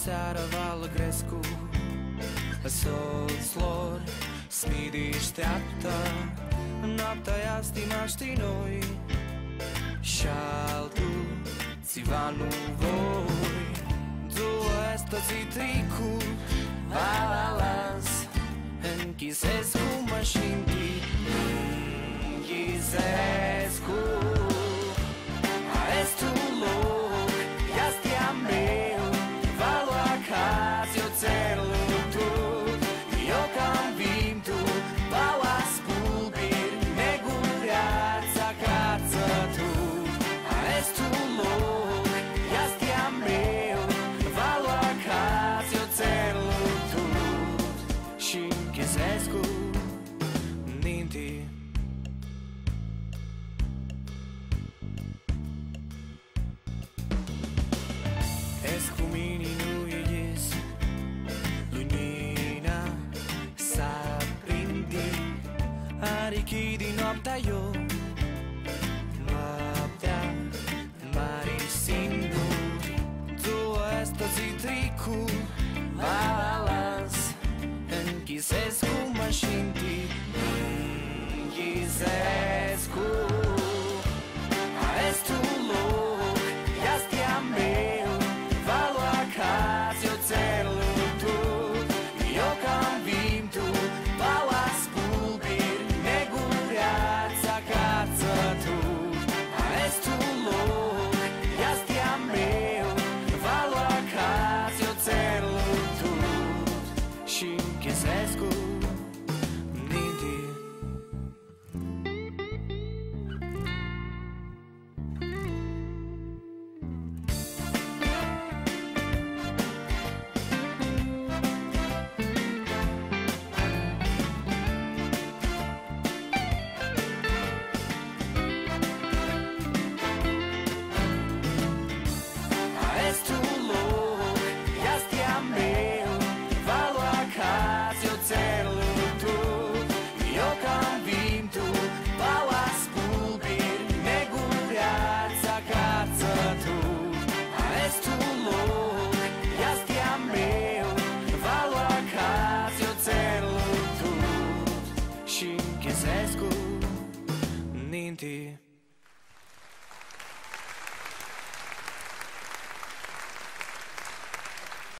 seară vală Grescu, soț lor Smidi așteaptă. Noaptea ea stimaști noi și altul țiva nu voi. Două ăstății tricu balans Închizescu mașinti Închizescu Arestul loc Iastia meu Valo acasă Eu țerlu tot Eu cam vintu Baua spulbir Negureața cață tu Arestul loc Iastia meu Valo acasă Eu țerlu tot Și închizescu Ninti Escu mini nu ies Lunina s-a prindit Arichi din noaptea eu Noaptea mari singur Două ăstății tricu balans Închizescu mașinti Închizescu Arestul loc Iastia meu Valo acasă Eu țerlu tot Eu cam vintu Baua spulbir Negureața cață tu Arestul loc Iastia meu Valo acasă Eu țerlu tot Și închizescu Ninti Arestul loc Iastia meu Valo acasă Eu țerlu tot Eu cam vintu Baua spulbir Negureața cață tu Arestul loc Iastia meu Valo acasă Eu țerlu tot Și închizescu Ninti